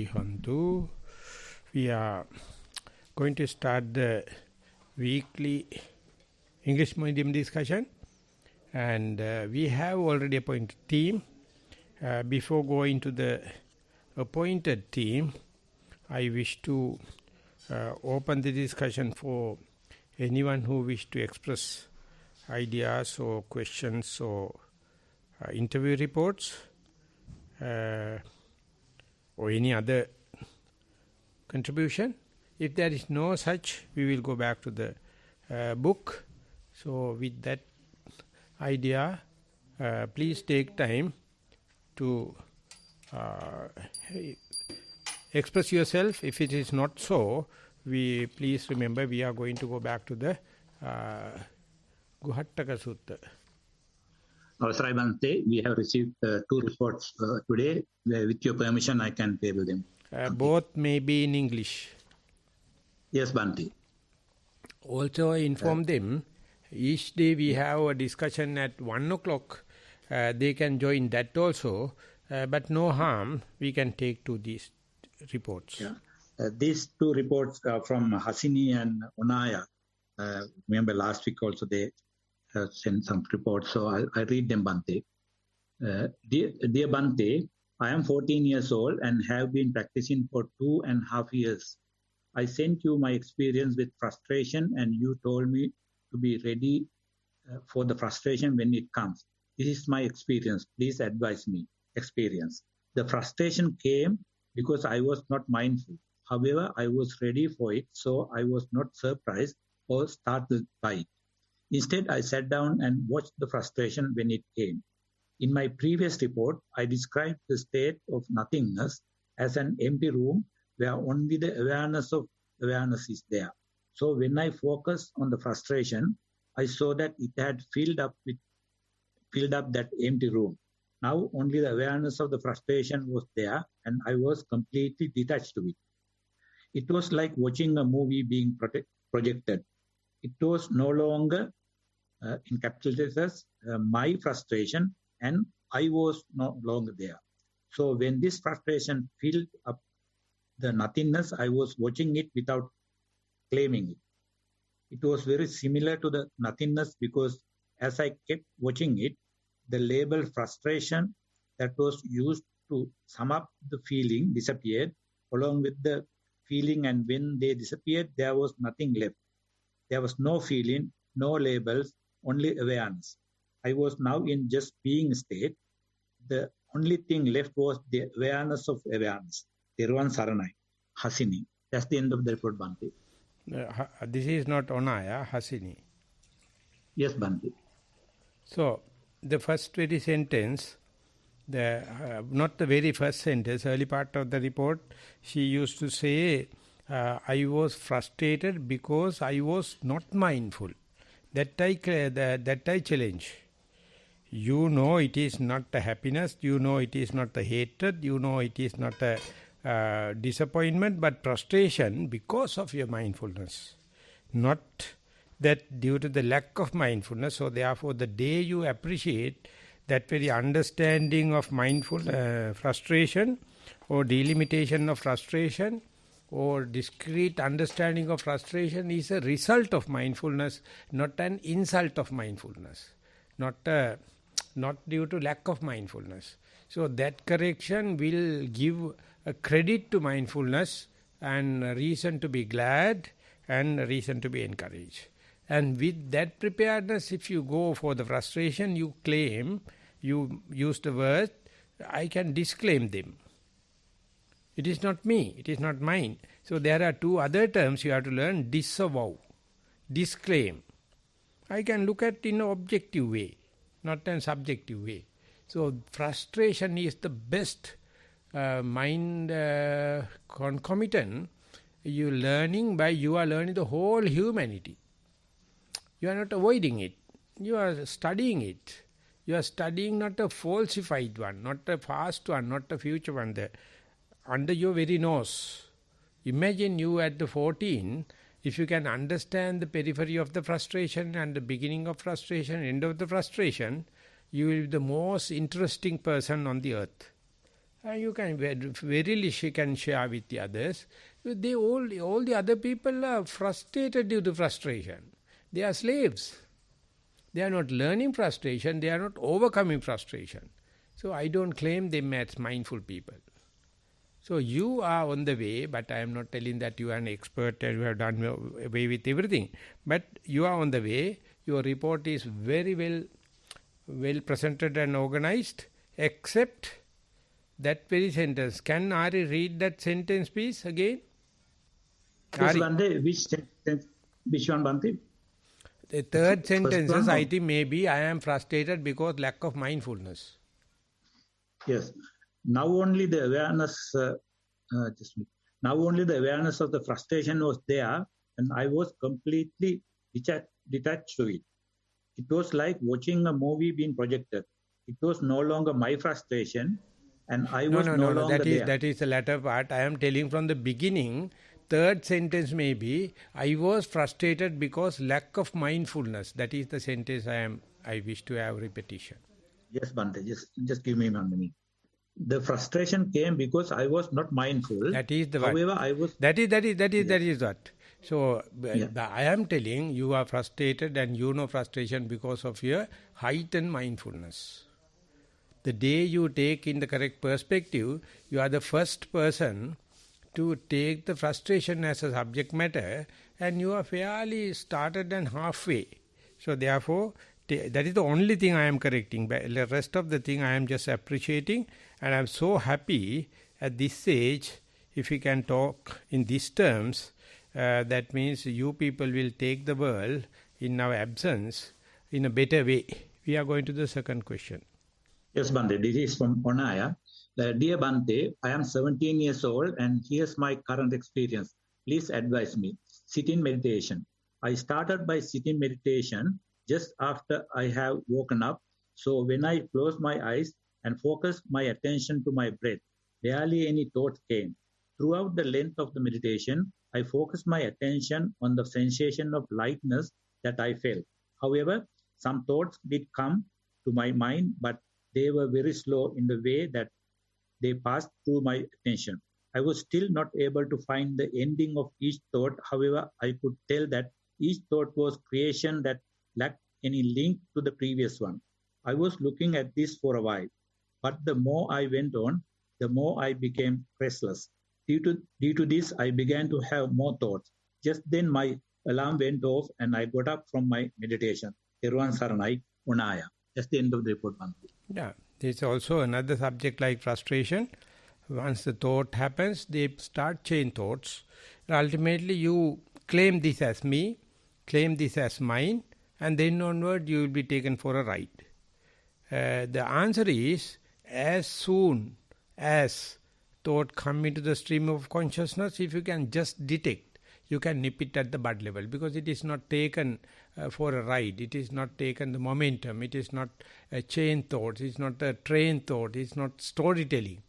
Hantu. We are going to start the weekly English medium discussion, and we have already appointed team. Before going to the appointed team, I wish to open the discussion for anyone who wish to express ideas or questions or interview reports or any other contribution. If there is no such, we will go back to the book. So with that idea, please take time to express yourself. If it is not so, please remember we are going to go back to the Guhattaka Sutta. Avasrai Bhante, we have received 2 reports today. With your permission, I can table them. Both may be in English. Yes, Bhante. Also inform them, each day we have a discussion at 1 o'clock. They can join that also, but no harm, we can take to these reports. Yeah. These 2 reports are from Hasini and Vanaya. Remember last week also they sent some reports, so I read them, Bhante. Dear Bhante, I am 14 years old and have been practicing for 2.5 years. I sent you my experience with frustration and you told me to be ready for the frustration when it comes. This is my experience. Please advise me. Experience. The frustration came because I was not mindful. However, I was ready for it, so I was not surprised or startled by it. Instead, I sat down and watched the frustration when it came. In my previous report, I described the state of nothingness as an empty room where only the awareness of awareness is there. So when I focused on the frustration, I saw that it had filled up that empty room. Now only the awareness of the frustration was there and I was completely detached to it. It was like watching a movie being projected. It was no longer, in capital letters, my frustration, and I was no longer there. So when this frustration filled up the nothingness, I was watching it without claiming it. It was very similar to the nothingness because as I kept watching it, the label frustration that was used to sum up the feeling disappeared along with the feeling, and when they disappeared, there was nothing left. There was no feeling, no labels, only awareness. I was now in just being state. The only thing left was the awareness of awareness. Thero Saranai, Hasini. That's the end of the report, Bhante. This is not Onaya, Hasini. Yes, Bhante. So, the first very sentence, not the very first sentence, early part of the report, she used to say, I was frustrated because I was not mindful. That I challenge. You know it is not a happiness, you know it is not a hatred, you know it is not a disappointment, but frustration because of your mindfulness. Not that due to the lack of mindfulness, so therefore the day you appreciate that very understanding of mindful frustration or delimitation of frustration or discrete understanding of frustration is a result of mindfulness, not an insult of mindfulness, not due to lack of mindfulness. So that correction will give a credit to mindfulness and a reason to be glad and a reason to be encouraged. And with that preparedness, if you go for the frustration, you claim, you use the word, I can disclaim them. It is not me, it is not mine. So there are 2 other terms you have to learn, disavow, disclaim. I can look at in an objective way, not in a subjective way. So frustration is the best mind concomitant. You are learning the whole humanity. You are not avoiding it. You are studying it. You are studying not a falsified one, not a past one, not a future one. Under your very nose. Imagine you at the 14, if you can understand the periphery of the frustration and the beginning of frustration, end of the frustration, you will be the most interesting person on the earth. You can verily she can share with the others. They all the other people are frustrated due to frustration. They are slaves. They are not learning frustration. They are not overcoming frustration. So I don't claim them as mindful people. So you are on the way, but I am not telling that you are an expert and you have done away with everything. But you are on the way. Your report is very well presented and organized, except that very sentence. Can Ari read that sentence, please, again? Yes, Bhante, which sentence? Which one, Bhante? The third sentence, I think maybe I am frustrated because lack of mindfulness. Yes. Now only the awareness, now only the awareness of the frustration was there, and I was completely detached to it. It was like watching a movie being projected. It was no longer my frustration, and I was no longer there. That is the latter part. I am telling from the beginning. Third sentence may be, I was frustrated because lack of mindfulness. That is the sentence I wish to have repetition. Yes, Bhante, just give me 1 minute. The frustration came because I was not mindful. That is the However, one. I was... That is what. So, I am telling you are frustrated and you know frustration because of your heightened mindfulness. The day you take in the correct perspective, you are the first person to take the frustration as a subject matter, and you are fairly started and halfway. So therefore, that is the only thing I am correcting. But the rest of the thing I am just appreciating, and I am so happy at this stage, if we can talk in these terms, that means you people will take the world in our absence in a better way. We are going to the second question. Yes, Bhante, this is from Vanaya. Dear Bhante, I am 17 years old and here's my current experience. Please advise me. Sitting meditation. I started by sitting meditation just after I have woken up. So when I close my eyes and focus my attention to my breath, barely any thoughts came. Throughout the length of the meditation, I focused my attention on the sensation of lightness that I felt. However, some thoughts did come to my mind, but they were very slow in the way that they passed through my attention. I was still not able to find the ending of each thought. However, I could tell that each thought was creation that lacked any link to the previous one. I was looking at this for a while, but the more I went on, the more I became restless. Due to this, I began to have more thoughts. Just then my alarm went off and I got up from my meditation. Thero Saranai, Vanaya. That's the end of the report. Yeah. There's also another subject like frustration. Once the thought happens, they start chain thoughts. Ultimately, you claim this as me, claim this as mine, and then onward you will be taken for a ride. The answer is, as soon as thought come into the stream of consciousness, if you can just detect, you can nip it at the bud level, because it is not taken for a ride. It is not taken the momentum. It is not a chain thought. It is not a train thought. It is not storytelling.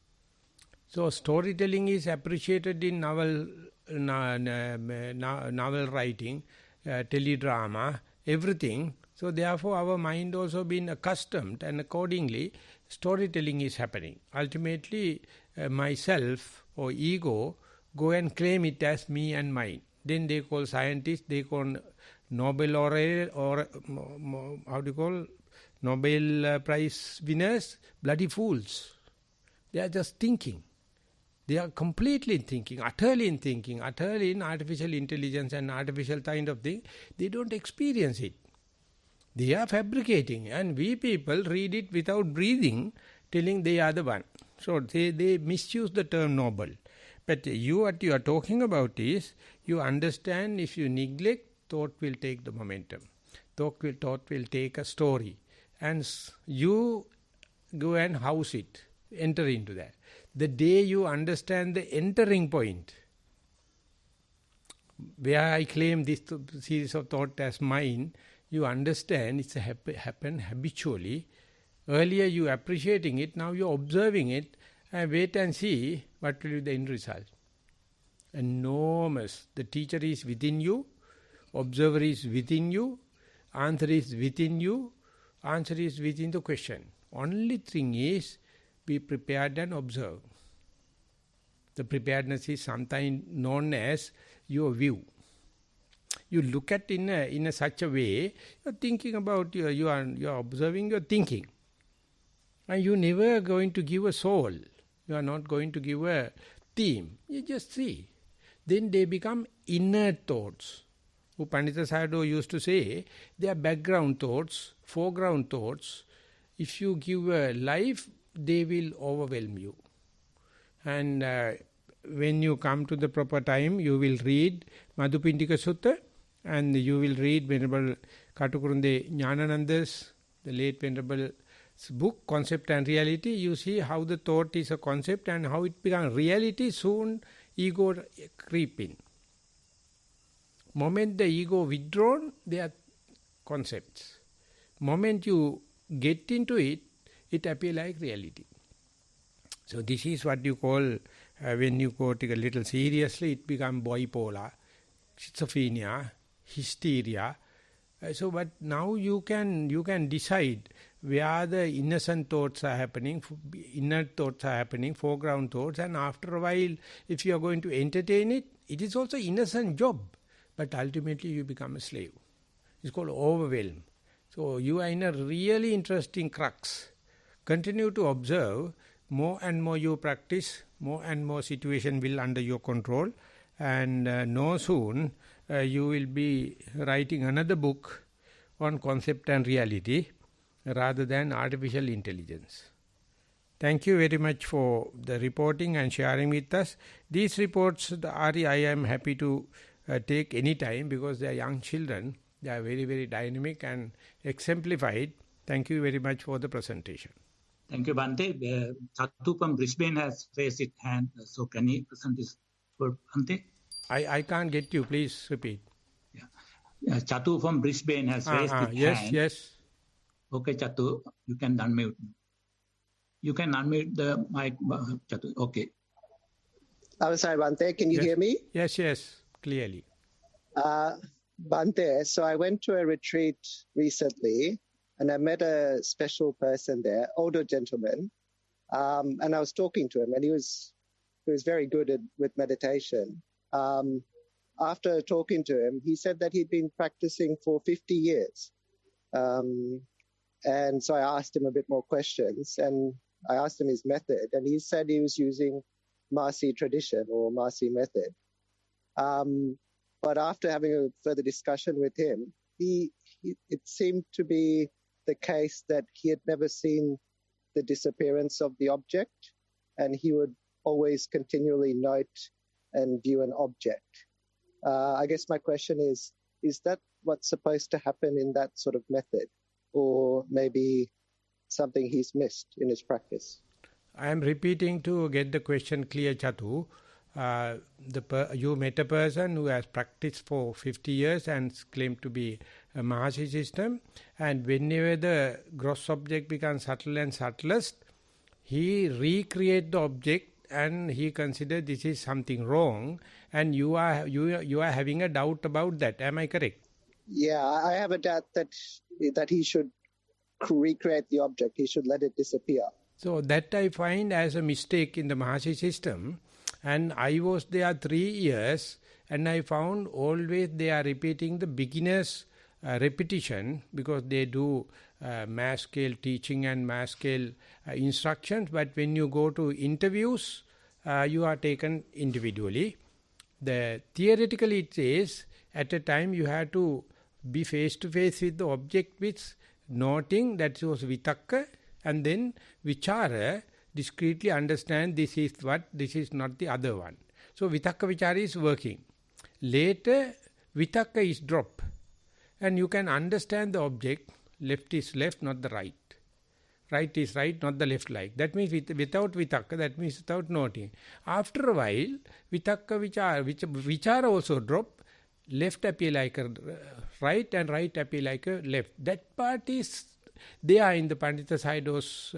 So storytelling is appreciated in novel writing, teledrama, everything. So therefore our mind also been accustomed, and accordingly storytelling is happening. Ultimately myself or ego go and claim it as me and mine. Then they call scientists, they call Nobel laureate, or how do you call Nobel Prize winners, bloody fools. They are just thinking. They are completely thinking, utterly in artificial intelligence and artificial kind of thing. They don't experience it. They are fabricating, and we people read it without breathing, telling they are the one. So they misuse the term noble. But what you are talking about is, you understand if you neglect, thought will take the momentum. Thought will take a story. And you go and house it, enter into that. The day you understand the entering point, where I claim this series of thought as mine, you understand it's happen habitually. Earlier you appreciating it, now you are observing it, and wait and see what will be the end result. Enormous. The teacher is within you, observer is within you, answer is within you, answer is within the question. Only thing is, be prepared and observe. The preparedness is sometimes known as your view. You look at in a such a way, you're thinking about, you are observing your thinking. And you're never going to give a soul. You are not going to give a theme. You just see. Then they become inner thoughts. Who Pandita Sayadaw used to say, they are background thoughts, foreground thoughts. If you give a life, they will overwhelm you. And when you come to the proper time, you will read Madhupindika Sutta, and you will read Venerable Katukurunde Jnanananda's, the late Venerable book, Concept and Reality. You see how the thought is a concept and how it becomes reality. Soon ego creep in. Moment the ego withdrawn, they are concepts. Moment you get into it, it appears like reality. So this is what you call, when you go take a little seriously, it becomes bipolar, schizophrenia, hysteria. So but now you can decide where the innocent thoughts are happening, inner thoughts are happening, foreground thoughts, and after a while, if you are going to entertain it, it is also innocent job. But ultimately you become a slave. It's called overwhelm. So you are in a really interesting crux. Continue to observe. More and more you practice, more and more situation will under your control, and know soon you will be writing another book on concept and reality rather than artificial intelligence. Thank you very much for the reporting and sharing with us. These reports, Ari, I am happy to take any time because they are young children. They are very, very dynamic and exemplified. Thank you very much for the presentation. Thank you, Bhante. Chatu from Brisbane has raised his hand. So can he present this for Bhante? I can't get you. Please repeat. Yeah. Chatu from Brisbane has raised his hand. Yes. Okay, Chatu, you can unmute. You can unmute the mic, Chatu. Okay. I'm sorry, Bhante. Can you hear me? Yes, clearly. Bhante, so I went to a retreat recently, and I met a special person there, older gentleman, and I was talking to him, and he was very good with meditation. After talking to him, he said that he'd been practicing for 50 years. And so I asked him a bit more questions, and I asked him his method, and he said he was using Marci tradition or Marci method. But after having a further discussion with him, it seemed to be the case that he had never seen the disappearance of the object, and he would always continually note and view an object. I guess my question is that what's supposed to happen in that sort of method, or maybe something he's missed in his practice? I am repeating to get the question clear, Chatu. You met a person who has practiced for 50 years and claimed to be a Mahasi system, and whenever the gross object becomes subtle and subtlest, he recreates the object and he considers this is something wrong, and you are having a doubt about that. Am I correct? Yeah, I have a doubt that he should recreate the object. He should let it disappear. So that I find as a mistake in the Mahasi system. And I was there 3 years, and I found always they are repeating the beginner's repetition, because they do mass scale teaching and mass scale instructions. But when you go to interviews, you are taken individually. Theoretically it says at a time you have to be face to face with the object with noting, that was vitakka, and then vichara, discreetly understand this is what, this is not the other one. So vitakka vichara is working. Later vitakka is drop, and you can understand the object. Left is left, not the right. Right is right, not the left like. That means without vitakka, that means without noting. After a while, vitakka vichara also drop. Left appear like a right and right appear like a left. That part is there in the Pandita Sayadaw's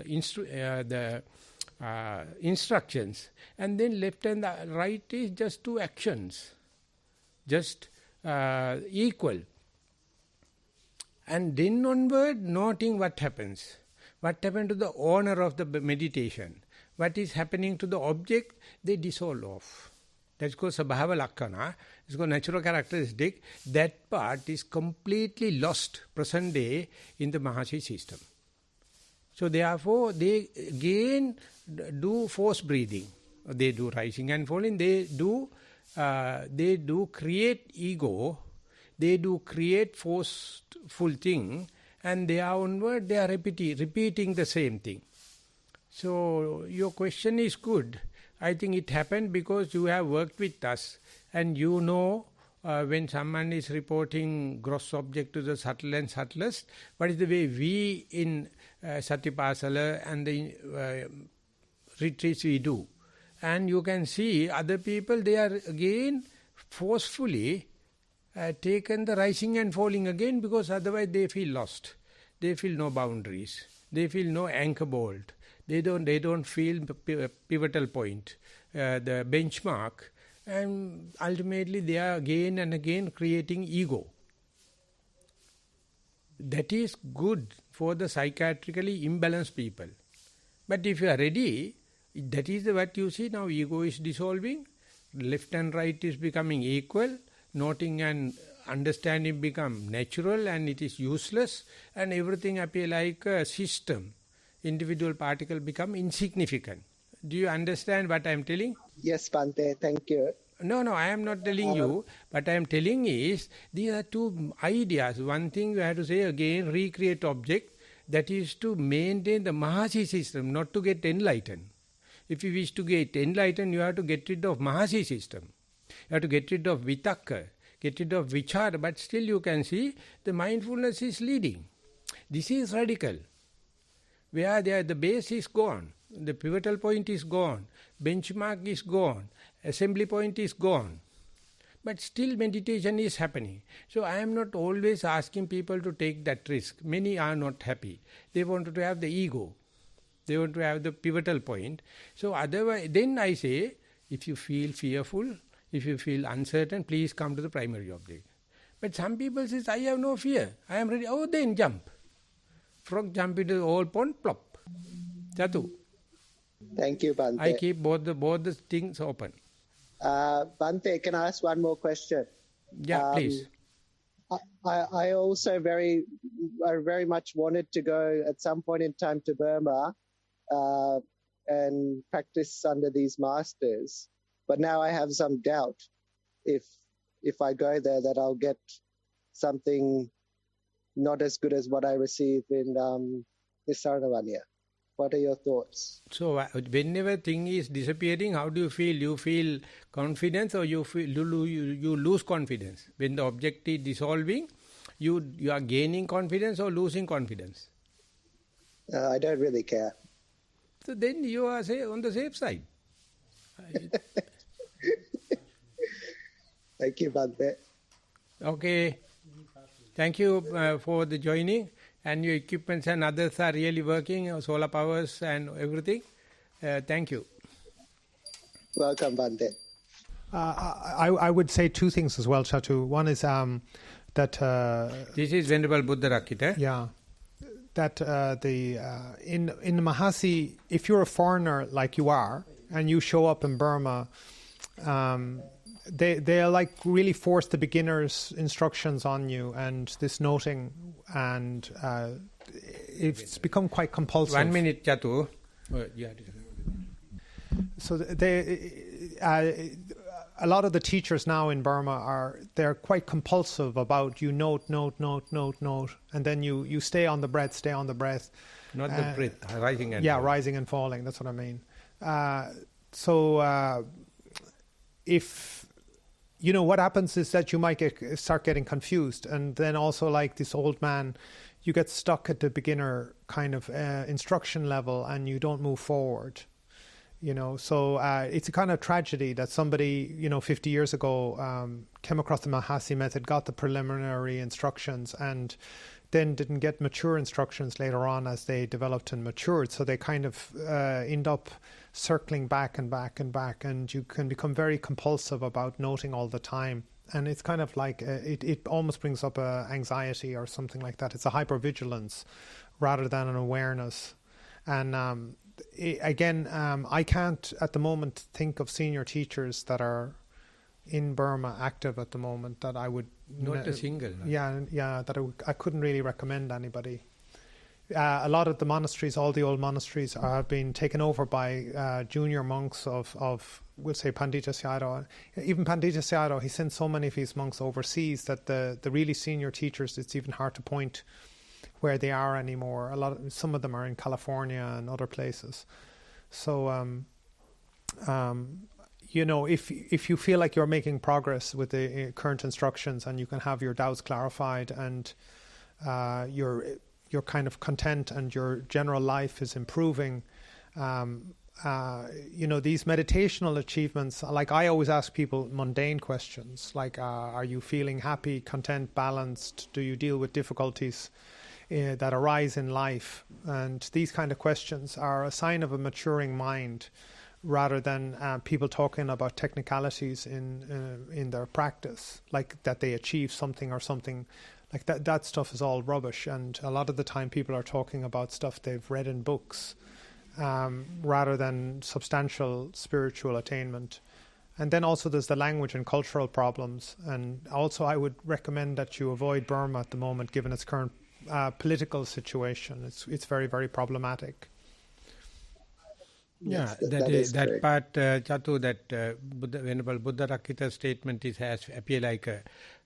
instructions, and then left and the right is just two actions, just equal, and then onward noting what happens What happened to the owner of the meditation? What is happening to the object? They dissolve off. That's called Sabhava Lakkana. It's called natural characteristic. That part is completely lost present day in the Mahasi system. So therefore, they again do force breathing. They do rising and falling. They do create ego. They do create forceful thing. And they are onward, they are repeating the same thing. So your question is good. I think it happened because you have worked with us and you know when someone is reporting gross object to the subtle and subtlest, what is the way we in Satipasala and the retreats we do. And you can see other people, they are again forcefully taken the rising and falling again, because otherwise they feel lost. They feel no boundaries. They feel no anchor bolt. They don't feel the pivotal point, the benchmark, and ultimately they are again and again creating ego. That is good for the psychiatrically imbalanced people. But if you are ready, that is what you see now. Ego is dissolving, left and right is becoming equal, noting and understanding become natural, and it is useless, and everything appear like a system. Individual particle become insignificant. Do you understand what I am telling? Yes, Bhante, thank you. No, I am not telling you. What I am telling is, these are two ideas. One thing you have to say again, recreate object, that is to maintain the Mahasi system, not to get enlightened. If you wish to get enlightened, you have to get rid of Mahasi system. You have to get rid of Vitakka, get rid of Vichara, but still you can see the mindfulness is leading. This is radical. Where the base is gone, the pivotal point is gone, benchmark is gone, assembly point is gone. But still meditation is happening. So I am not always asking people to take that risk. Many are not happy. They want to have the ego. They want to have the pivotal point. So otherwise, then I say, if you feel fearful, if you feel uncertain, please come to the primary object. But some people say, I have no fear. I am ready. Oh, then jump. Frog jump into the old pond, plop. Chatu. Thank you, Bhante. I keep both the things open. Bhante, can I ask one more question? Yeah, please. I also very much wanted to go at some point in time to Burma and practice under these masters. But now I have some doubt if I go there that I'll get something not as good as what I received in Nissarana Vanaya. What are your thoughts? So whenever thing is disappearing, how do you feel? You feel confidence, or you lose confidence? When the object is dissolving, you are gaining confidence or losing confidence? I don't really care. So then you are on the safe side. Thank you, Bhante. Okay. Thank you for the joining. And your equipments and others are really working, solar powers and everything. Thank you. Welcome, Bhante. I would say two things as well, Chatu. One is that... this is Venerable Buddha Rakita. Yeah. That in Mahasi, if you're a foreigner like you are, and you show up in Burma, they like really force the beginner's instructions on you, and this noting, and it's become quite compulsive. 1 minute, Chatu. So a lot of the teachers now in Burma they're quite compulsive about you note, and then you stay on the breath. Not the breath, rising and falling. Rising and falling, that's what I mean. So if what happens is that you might start getting confused, and then also like this old man, you get stuck at the beginner kind of instruction level and you don't move forward. So it's a kind of tragedy that somebody 50 years ago came across the Mahasi method, got the preliminary instructions, and then didn't get mature instructions later on as they developed and matured. So they kind of end up circling back and back and back, and you can become very compulsive about noting all the time. And it's kind of like, it almost brings up anxiety or something like that. It's a hypervigilance rather than an awareness. And I can't at the moment think of senior teachers that are in Burma active at the moment that I would... Not a single. That I couldn't really recommend anybody. A lot of the monasteries, all the old monasteries, have been taken over by junior monks of we'll say Pandita Sayadaw. Even Pandita Sayadaw, he sent so many of his monks overseas that the really senior teachers, it's even hard to point where they are anymore. Some of them are in California and other places. So, if you feel like you're making progress with the current instructions and you can have your doubts clarified and you're kind of content and your general life is improving, these meditational achievements, like I always ask people mundane questions, like are you feeling happy, content, balanced? Do you deal with difficulties that arise in life? And these kind of questions are a sign of a maturing mind rather than people talking about technicalities in their practice, like that they achieve something or something. Like that stuff is all rubbish, and a lot of the time people are talking about stuff they've read in books rather than substantial spiritual attainment. And then also there's the language and cultural problems. And also I would recommend that you avoid Burma at the moment, given its current political situation. It's very, very problematic. Yeah, Yes, that is part, Chatu, that Venerable Buddha Rakkhita statement appear like a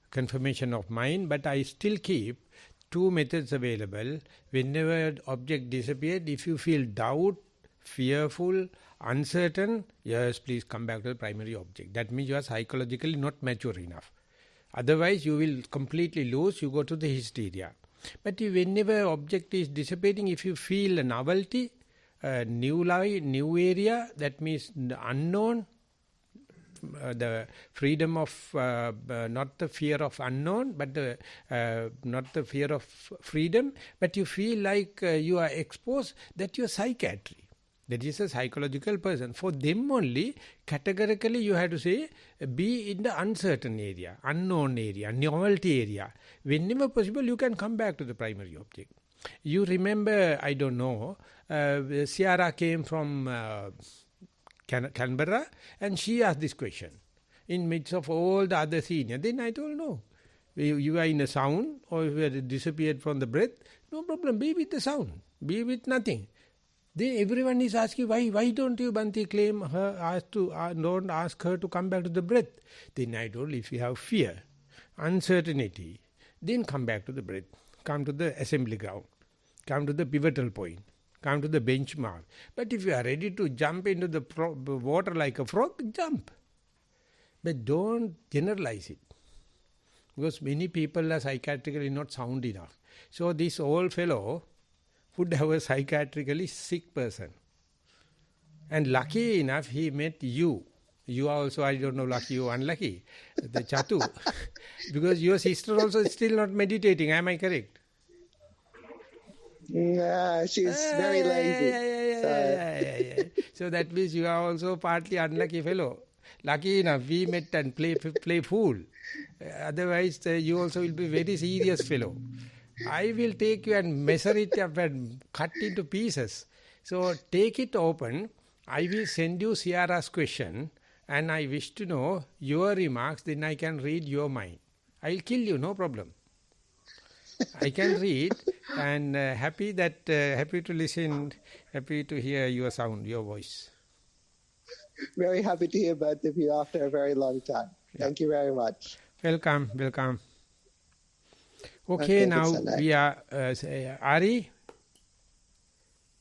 confirmation of mine, but I still keep two methods available. Whenever object disappeared, if you feel doubt, fearful, uncertain, yes, please come back to the primary object. That means you are psychologically not mature enough. Otherwise, you will completely lose, you go to the hysteria. But whenever object is dissipating, if you feel a novelty, new life, new area, that means the unknown, the freedom of, not the fear of unknown, but not the fear of freedom, but you feel like you are exposed, that you are psychiatry. That is a psychological person. For them only, categorically you have to say, be in the uncertain area, unknown area, novelty area. Whenever possible, you can come back to the primary object. You remember, I don't know, Ciara came from Canberra, and she asked this question in midst of all the other seniors. Then I told, no, you are in a sound, or you have disappeared from the breath, no problem, be with the sound, be with nothing. Then everyone is asking, why don't you, Bhante, claim her, don't ask her to come back to the breath? Then I told, if you have fear, uncertainty, then come back to the breath, come to the assembly ground, come to the pivotal point, come to the benchmark. But if you are ready to jump into the water like a frog, jump. But don't generalize it. Because many people are psychiatrically not sound enough. So this old fellow would have a psychiatrically sick person. And lucky enough, he met you. You are also, I don't know, lucky or unlucky, the Chatu. Because your sister also is still not meditating, am I correct? Yeah, she's very lazy. So that means you are also partly unlucky fellow. Lucky enough, we met and play fool. Otherwise, you also will be very serious fellow. I will take you and measure it up and cut into pieces. So take it open. I will send you Ciara's question, and I wish to know your remarks, then I can read your mind. I'll kill you, no problem. I can read, and happy to listen, happy to hear your sound, your voice. Very happy to hear both of you after a very long time. Yeah. Thank you very much. Welcome. Okay, now we are, Ari?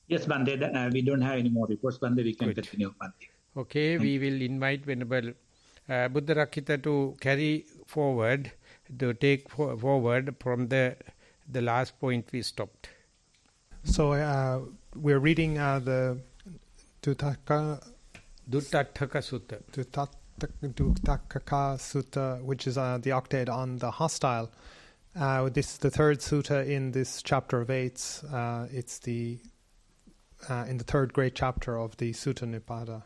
Yes, Bhante, we don't have any more reports, Bhante, we can continue, Bhante. Okay, we will invite Venerable Buddha Rakkhita to carry forward, to take forward from the last point we stopped. So we're reading the Duttaka Sutta. Duttaka Sutta, which is the octave on the hostile. This is the third sutta in this chapter of 8. It's in the third great chapter of the Sutta Nipada.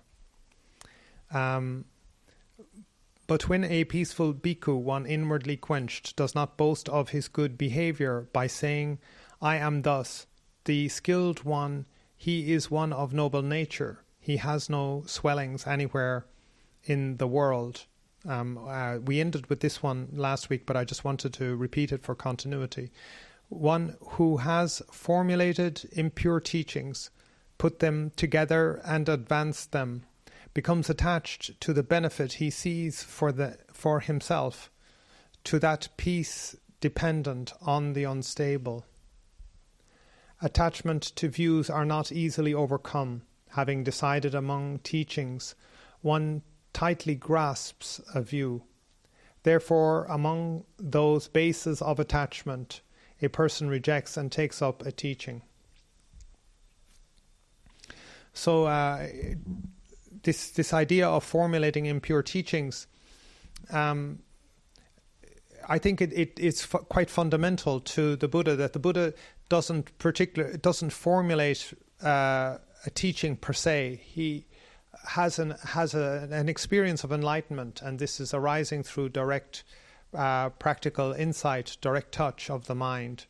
But when a peaceful bhikkhu, one inwardly quenched, does not boast of his good behavior by saying, I am thus, the skilled one, he is one of noble nature. He has no swellings anywhere in the world. We ended with this one last week, but I just wanted to repeat it for continuity. One who has formulated impure teachings, put them together and advanced them, becomes attached to the benefit he sees for himself, to that peace dependent on the unstable. Attachment to views are not easily overcome. Having decided among teachings, one tightly grasps a view. Therefore, among those bases of attachment, a person rejects and takes up a teaching. So this idea of formulating impure teachings, I think it's quite fundamental to the Buddha, that the Buddha doesn't formulate a teaching per se. He has an experience of enlightenment, and this is arising through direct practical insight, direct touch of the mind.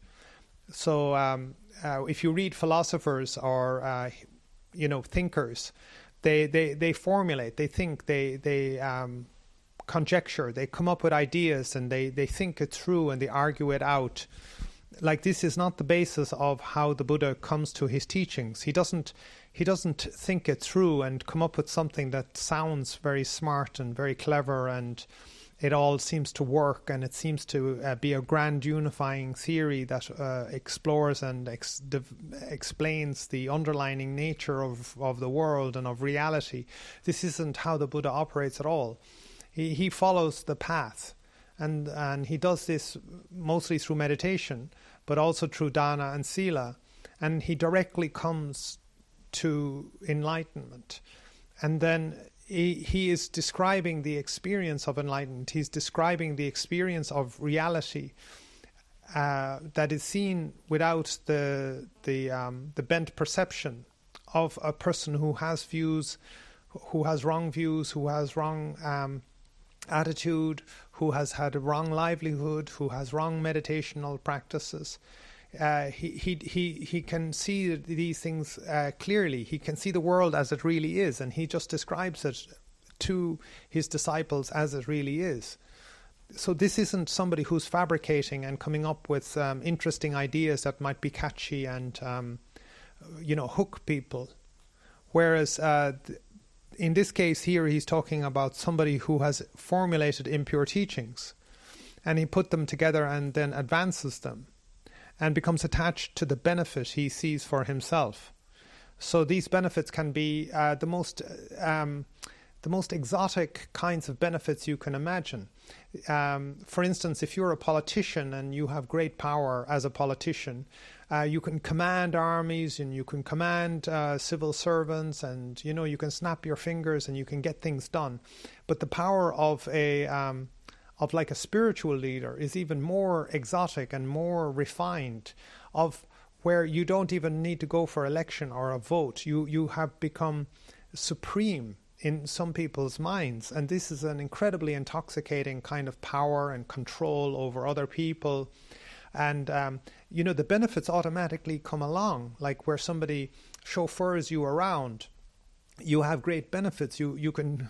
So if you read philosophers or thinkers, they formulate, they think, they conjecture, they come up with ideas, and they think it through and they argue it out. Like, this is not the basis of how the Buddha comes to his teachings. He doesn't think it through and come up with something that sounds very smart and very clever, and it all seems to work, and it seems to be a grand unifying theory that explores and explains the underlying nature of the world and of reality. This isn't how the Buddha operates at all. He follows the path, and he does this mostly through meditation, but also through dana and sila, and he directly comes to enlightenment. And then he is describing the experience of enlightenment. He's describing the experience of reality that is seen without the bent perception of a person who has views, who has wrong views, who has wrong attitude, who has had a wrong livelihood, who has wrong meditational practices. He can see these things clearly. He can see the world as it really is, and he just describes it to his disciples as it really is. So this isn't somebody who's fabricating and coming up with interesting ideas that might be catchy and hook people. Whereas in this case here, he's talking about somebody who has formulated impure teachings, and he put them together and then advances them, and becomes attached to the benefit he sees for himself. So these benefits can be the most exotic kinds of benefits you can imagine. For instance, if you're a politician and you have great power as a politician, you can command armies, and you can command civil servants, and you can snap your fingers and you can get things done. But the power of like a spiritual leader is even more exotic and more refined, of where you don't even need to go for election or a vote. You have become supreme in some people's minds, and this is an incredibly intoxicating kind of power and control over other people. And the benefits automatically come along, like where somebody chauffeurs you around. You have great benefits. You can,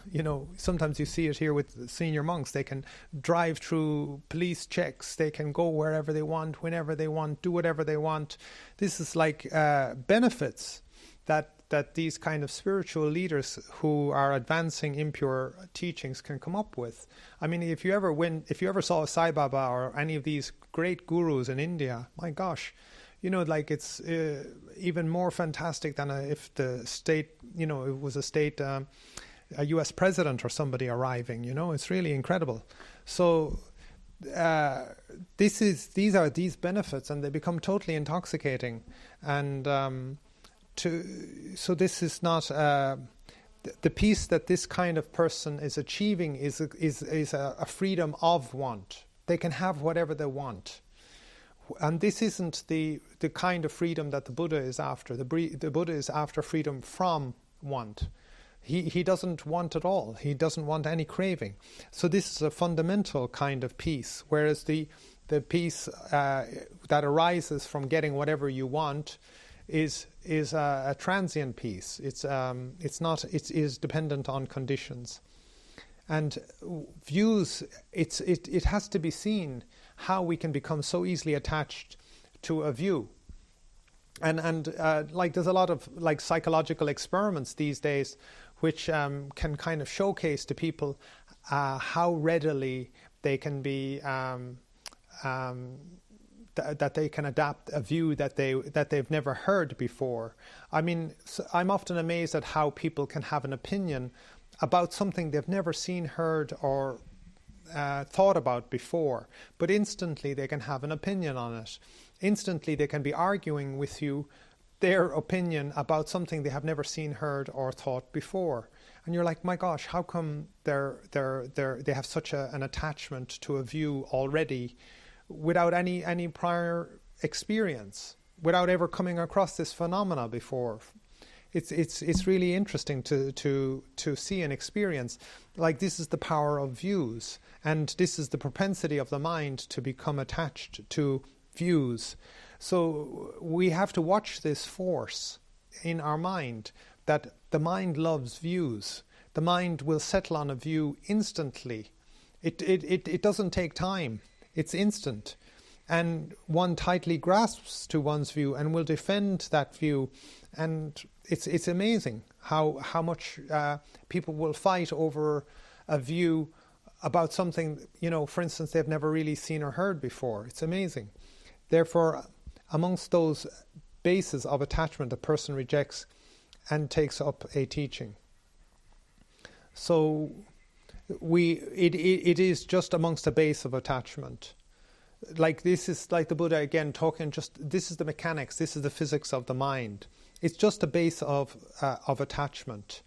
sometimes you see it here with senior monks. They can drive through police checks. They can go wherever they want, whenever they want, do whatever they want. This is like benefits that these kind of spiritual leaders who are advancing impure teachings can come up with. I mean, if you ever saw a Sai Baba or any of these great gurus in India, my gosh, it's even more fantastic than if the state, it was a U.S. president or somebody arriving. It's really incredible. So these are these benefits, and they become totally intoxicating. And so this is not the peace that this kind of person is achieving is a freedom of want. They can have whatever they want. And this isn't the kind of freedom that the Buddha is after. The Buddha is after freedom from want. He doesn't want at all. He doesn't want any craving. So this is a fundamental kind of peace, whereas the peace that arises from getting whatever you want is a transient peace. It's not. It is dependent on conditions, and views. It has to be seen how we can become so easily attached to a view. And like there's a lot of like psychological experiments these days which can kind of showcase to people how readily they can be that they can adapt a view that they've never heard before. I mean, I'm often amazed at how people can have an opinion about something they've never seen, heard, or thought about before, but instantly they can have an opinion on it. Instantly they can be arguing with you their opinion about something they have never seen, heard, or thought before. And you're like, my gosh, how come they have such an attachment to a view already without any prior experience, without ever coming across this phenomena before? It's really interesting to see and experience. Like, this is the power of views, and this is the propensity of the mind to become attached to views. So we have to watch this force in our mind, that the mind loves views. The mind will settle on a view instantly. It doesn't take time. It's instant. And one tightly grasps to one's view and will defend that view. And it's amazing how much people will fight over a view about something, for instance, they've never really seen or heard before. It's amazing. Therefore, amongst those bases of attachment, a person rejects and takes up a teaching. So it is just amongst a base of attachment. Like, this is like the Buddha again talking, this is the mechanics, this is the physics of the mind. It's just a base of attachment.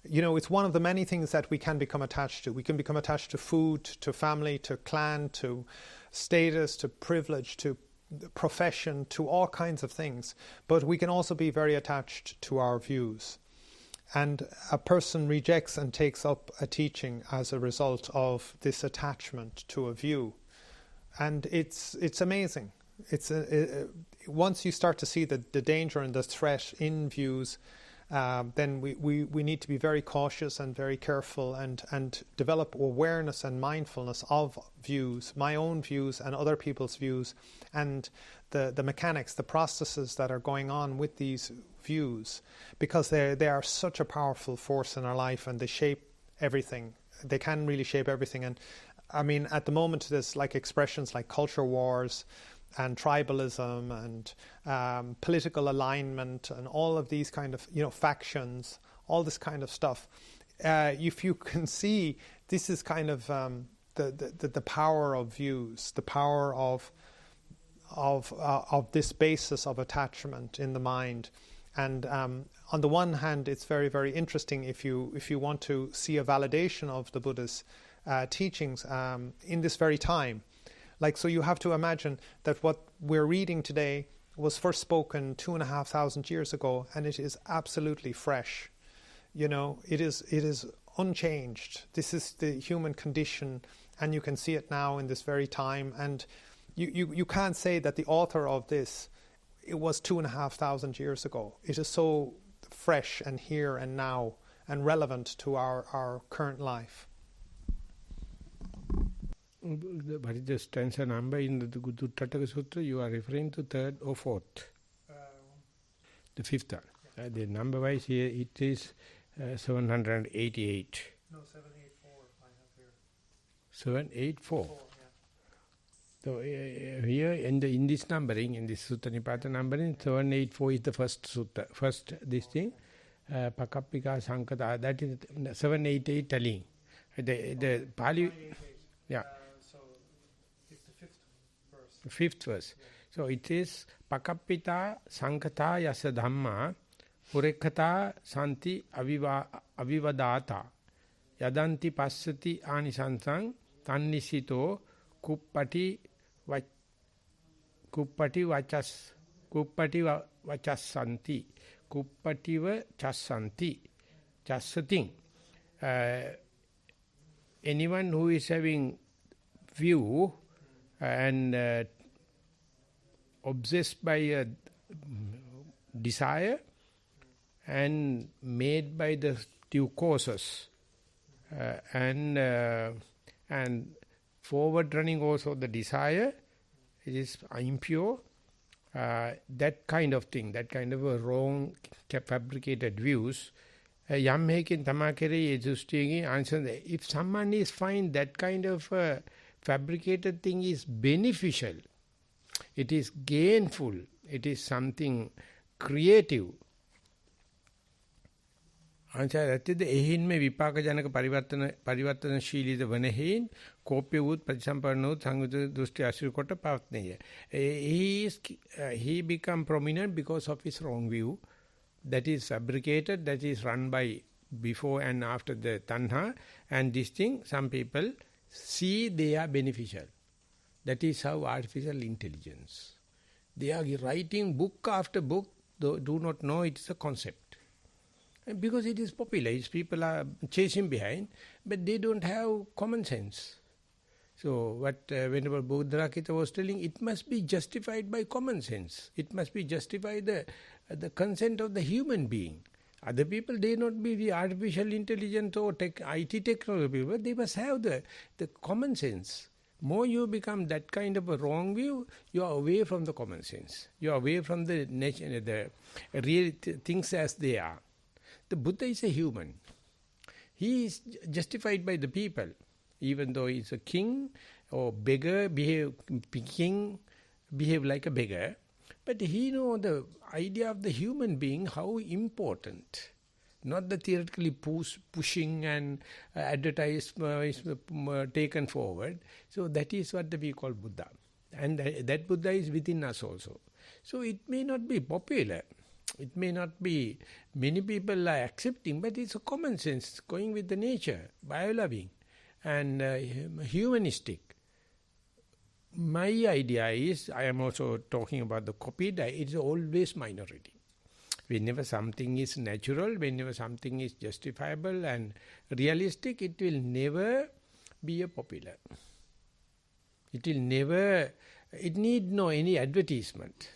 It's one of the many things that we can become attached to. We can become attached to food, to family, to clan, to status, to privilege, to profession, to all kinds of things. But we can also be very attached to our views. And a person rejects and takes up a teaching as a result of this attachment to a view. And it's amazing. Once you start to see the danger and the threat in views, then we need to be very cautious and very careful and develop awareness and mindfulness of views, my own views and other people's views, and the mechanics, the processes that are going on with these views, because they are such a powerful force in our life, and they shape everything. They can really shape everything. And I mean, at the moment, there's like expressions like culture wars and tribalism and political alignment and all of these kind of, factions, all this kind of stuff. If you can see, this is kind of the power of views, the power of this basis of attachment in the mind. And on the one hand, it's very, very interesting if you want to see a validation of the Buddha's teachings in this very time. Like, so you have to imagine that what we're reading today was first spoken 2,500 years ago, and it is absolutely fresh. It is unchanged. This is the human condition, and you can see it now in this very time. And you can't say that the author of this, it was 2,500 years ago. It is so fresh and here and now and relevant to our current life. What is the stanza number in the Guttattaka Sutra? You are referring to third or fourth? The fifth one. Yeah. The number wise here it is 788. No, 784 I have here. 784. Yeah. So here in this numbering, in this Sutta Nipata numbering, 784 is the first sutta. First this thing, Pakappika Sankata, that is 788 telling. The Pali, yeah. So it's the fifth verse. The fifth verse. Yeah. So it is Pakappita Sankata Yasa Dhamma Purekkata Santi Avivadata Yadanti Passati Anisansang Tannisito Kuppati Vachassanti Kuppativa Chassanti Chassating. Anyone who is having view and obsessed by desire and made by the due causes and forward running also the desire, it is impure, that kind of thing, that kind of a wrong fabricated views. Yam hekin tamakere edustigi answer. If someone is find that kind of fabricated thing is beneficial, it is gainful, it is something creative. Answer ඇත්තද එහින් මේ විපාක ජනක පරිවර්තනශීලීද වන හේන් කෝප්‍ය වූත් ප්‍රතිසම්පන්න වූත් සංයුත දෘෂ්ටි අසුර කොට පවත්නේය. He become prominent because of his wrong view that is fabricated, that is run by before and after the tanha, and this thing some people see they are beneficial. That is how artificial intelligence. They are writing book after book, do not know it is a concept. Because it is popular, people are chasing behind, but they don't have common sense. So what Venerable Buddharakita was telling, it must be justified by common sense. It must be justified the consent of the human being. Other people, they not be the artificial intelligence or IT technology people, they must have the common sense. More you become that kind of a wrong view, you are away from the common sense. You are away from the nature, the real things as they are. The Buddha is a human. He is justified by the people. Even though he is a king or beggar, behave like a beggar. But he knows the idea of the human being, how important. Not the theoretically pushing and advertisement taken forward. So that is what we call Buddha. And that Buddha is within us also. So it may not be popular. It may not be, many people are accepting, but it's a common sense, going with the nature, bio-loving and humanistic. My idea is, I am also talking about the copied, it is always minority. Whenever something is natural, whenever something is justifiable and realistic, it will never be a popular. It will never, it need no any advertisement.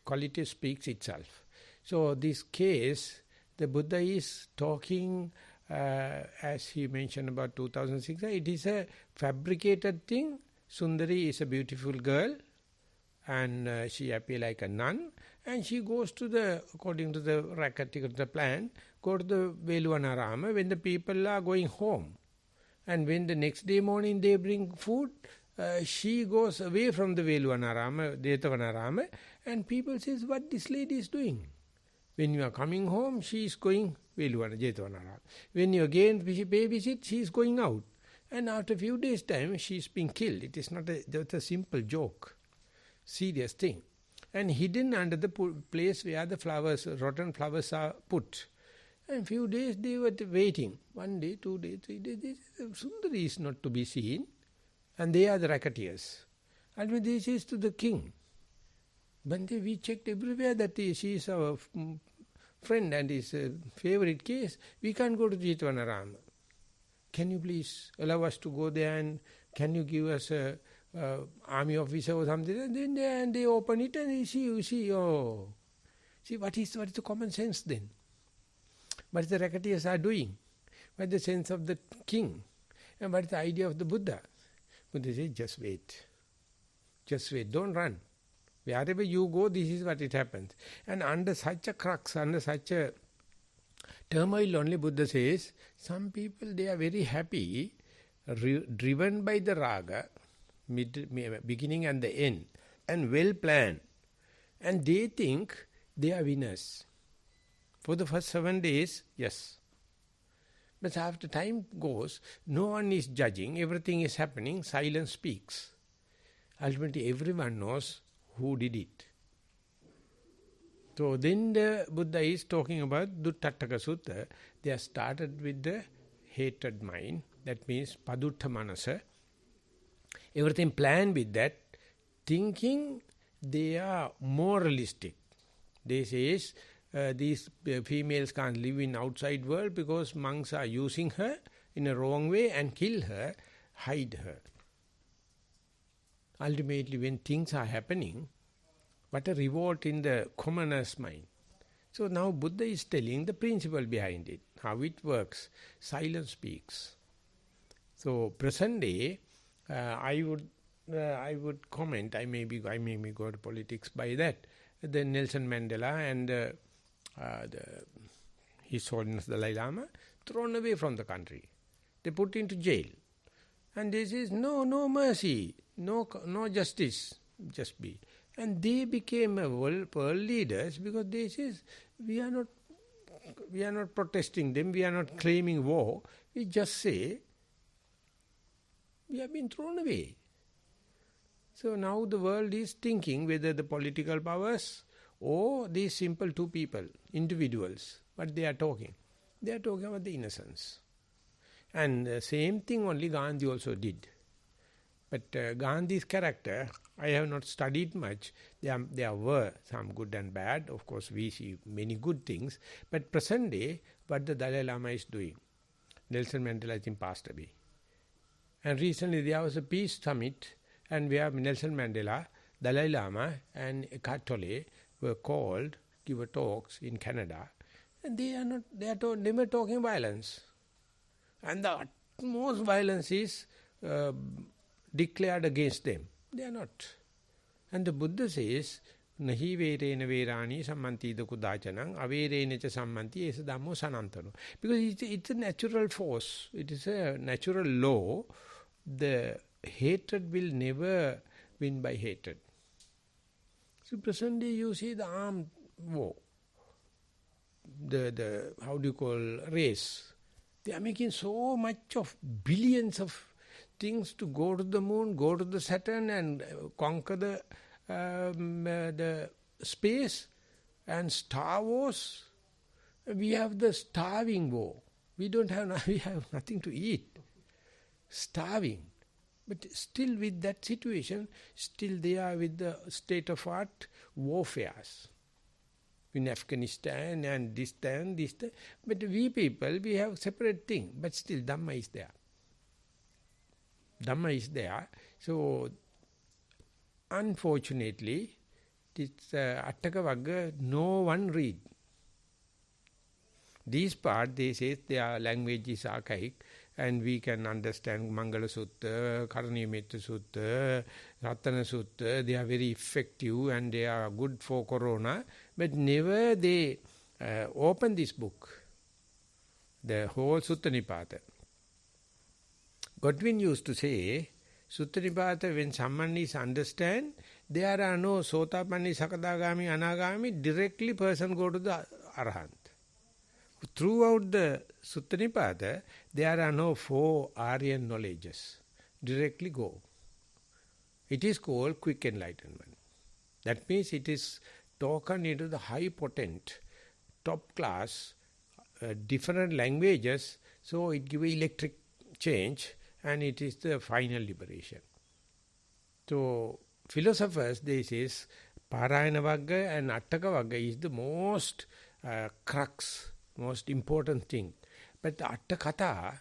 Quality speaks itself. So this case, the Buddha is talking, as he mentioned about 2006, it is a fabricated thing. Sundari is a beautiful girl and she appears like a nun and she goes to the, according to the the plan, go to the Veluvanarama when the people are going home. And when the next day morning they bring food, she goes away from the Veluvanarama, Jethavanarama, and people says, what this lady is doing? When you are coming home, she is going Jethavanarama. When you again babysit, she is going out. And after a few days' time, she is being killed. It is not a simple joke, serious thing. And hidden under the place where the flowers, rotten flowers are put. And few days they were waiting. 1 day, 2 days, 3 days. Sundari is not to be seen. And they are the racketeers. And when this is to the king, but we checked everywhere that she is our friend and his favorite case, we can't go to Jethavanarama. Can you please allow us to go there and can you give us a army officer or something? And then they open it and you see, oh. See, what is the common sense then? What the racketeers are doing? What is the sense of the king? And what is the idea of the Buddha? Buddha says, just wait. Just wait, don't run. Wherever you go, this is what it happens. And under such a crux, under such a turmoil only, Buddha says, some people, they are very happy, driven by the raga, beginning and the end, and well planned. And they think they are winners. For the first 7 days, yes. But after time goes, no one is judging, everything is happening, silence speaks. Ultimately, everyone knows who did it. So then the Buddha is talking about Duttattaka Sutta. They are started with the hatred mind, that means Padutta Manasa. Everything planned with that, thinking they are moralistic. They say, these females can't live in outside world because monks are using her in a wrong way and kill her, hide her. Ultimately, when things are happening, What a revolt in the commoner's mind. So now Buddha is telling the principle behind it, how it works. Silence speaks. So present day, I would comment, I may go to politics by that. The Nelson Mandela and His Holiness Dalai Lama thrown away from the country. They put into jail. And this is no mercy, no justice, just be. And they became world leaders because they says we are not protesting them, we are not claiming war. We just say we have been thrown away. So now the world is thinking whether the political powers or these simple two people, individuals, what they are talking. They are talking about the innocence. And the same thing only Gandhi also did. But Gandhi's character, I have not studied much. There were some good and bad. Of course, we see many good things. But present day, what the Dalai Lama is doing. Nelson Mandela, I think, passed away. And recently there was a peace summit, and where Nelson Mandela, Dalai Lama, and Eckhart Tolle were called, give talks in Canada. And they are never talking violence. And the utmost violence is declared against them. They are not. And the Buddha says, Nahi verena verani sammanti kudachanam averena cha sammanti esa dhammo sanantano. Because it's a natural force. It is a natural law. The hatred will never win by hatred. So present day you see the armed war. The how do you call, race. They are making so much of billions of things to go to the moon, go to the Saturn and conquer the space. And Star Wars, we have the starving war. We have nothing to eat. Starving. But still with that situation, still they are with the state of art warfares. In Afghanistan and this time. But we people, we have separate thing. But still Dhamma is there. Dhamma is there. So, unfortunately, this Attaka Vagga, no one read. These part, they say their language is archaic and we can understand Mangala Sutta, Karaniyametta Sutta, Ratana Sutta. They are very effective and they are good for Corona. But never they open this book, the whole Sutta Nipata. Godwin used to say, Sutta Nipata, when someone is understand, there are no Sotapanni, Sakadagami, Anagami, directly person go to the Arahant. Throughout the Sutta Nipata, there are no 4 Aryan knowledges. Directly go. It is called quick enlightenment. That means it is taken into the high potent, top class, different languages, so it gives electric change and it is the final liberation. So, philosophers, they say, Parayana Vagga and Attaka Vagga is the most crux, most important thing. But the Attakatha,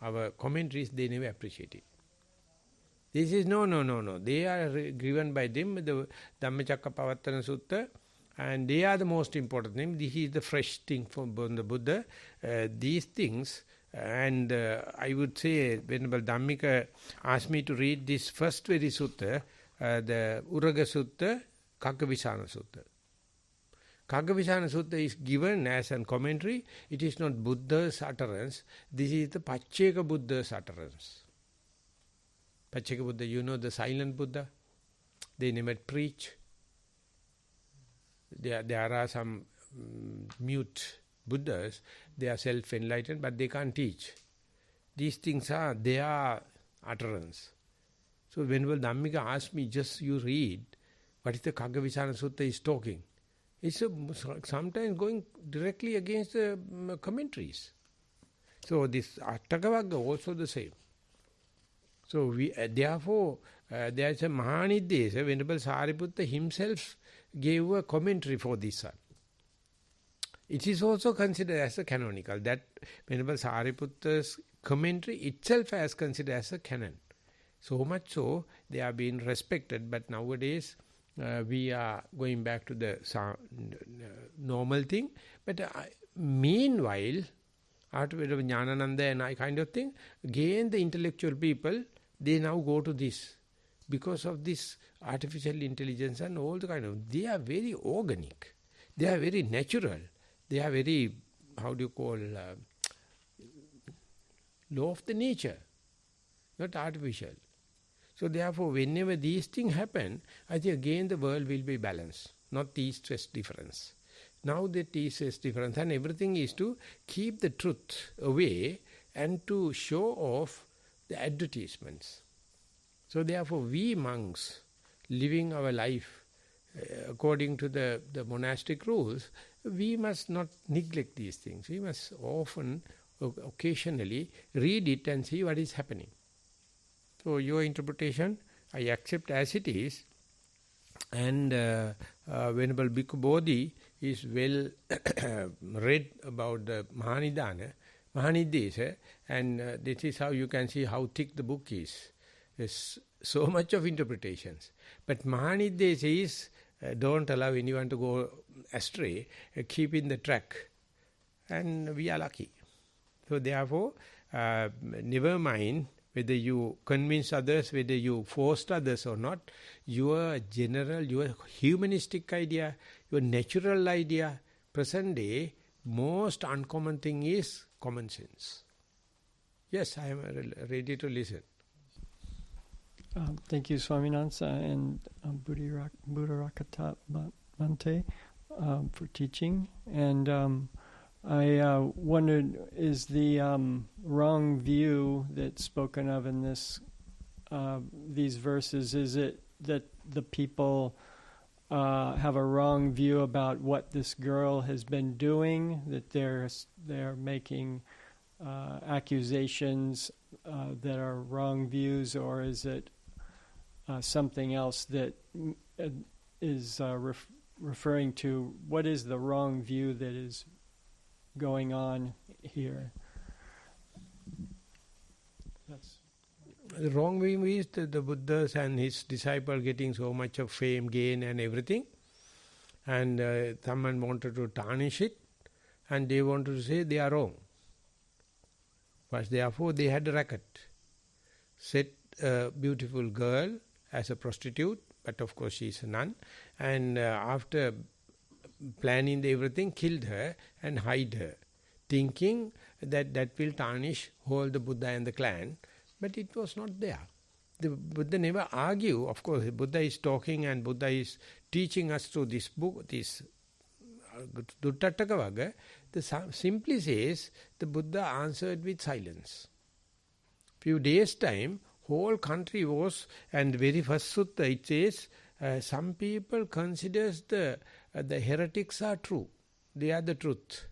our commentaries, they never appreciate it. This is no. They are given by them, the Dhammacakkappavattana Sutta, and they are the most important thing. This is the fresh thing from the Buddha. These things, and I would say, Venerable Dhammika asked me to read this first very sutta, the Uraga Sutta, Kaggavisana Sutta. Kaggavisana Sutta is given as a commentary. It is not Buddha's utterance. This is the Pacceka Buddha's utterance. Pacceka Buddha, you know the silent Buddha? They never preach. There are some mute Buddhas, they are self-enlightened, but they can't teach. These things are their utterance. So Venerable Dhammika asked me, just you read, what is the Kaggavisana Sutta is talking? It's sometimes going directly against the commentaries. So this Attakavagga also the same. So therefore, there is a Mahanidesa, Venerable Sariputta himself gave a commentary for this one. It is also considered as a canonical. That Venerable Sariputta's commentary itself as considered as a canon. So much so, they are being respected, but nowadays we are going back to the normal thing. But meanwhile, after Jnanananda and I kind of thing, again the intellectual people, they now go to this. Because of this artificial intelligence and all the kind of, they are very organic. They are very natural. They are very, how do you call, law of the nature, not artificial. So therefore, whenever these things happen, I think again the world will be balanced, not east-west difference. Now that east-west difference, and everything is to keep the truth away and to show off the advertisements. So therefore, we monks, living our life according to the monastic rules, we must not neglect these things. We must often, occasionally, read it and see what is happening. So your interpretation, I accept as it is. And Venerable Bhikkhu Bodhi is well read about the Mahanidesa, and this is how you can see how thick the book is. There's so much of interpretations. But Mahanidesa is, don't allow anyone to go astray, keep in the track. And we are lucky. So therefore, never mind whether you convince others, whether you forced others or not, your general, your humanistic idea, your natural idea, present day, most uncommon thing is common sense. Yes, I am ready to listen. Thank you, Swaminatha and Buddharakata Bhante for teaching. And I wondered, is the wrong view that's spoken of in these verses, is it that the people have a wrong view about what this girl has been doing, that they're making accusations that are wrong views, or is it something else that is referring to what is the wrong view that is going on here? The wrong view is the Buddhas and his disciple getting so much of fame, gain and everything, and someone wanted to tarnish it, and they wanted to say they are wrong. But therefore they had a racket. Set a beautiful girl as a prostitute, but of course she is a nun, and after planning everything, killed her and hide her, thinking that that will tarnish whole the Buddha and the clan, but it was not there. The Buddha never argue. Of course, Buddha is talking and Buddha is teaching us through this book, this Duttattaka Vagga. Simply says, the Buddha answered with silence. Few days time, whole country was, and very first sutta it says, some people considers the heretics are true. They are the truth.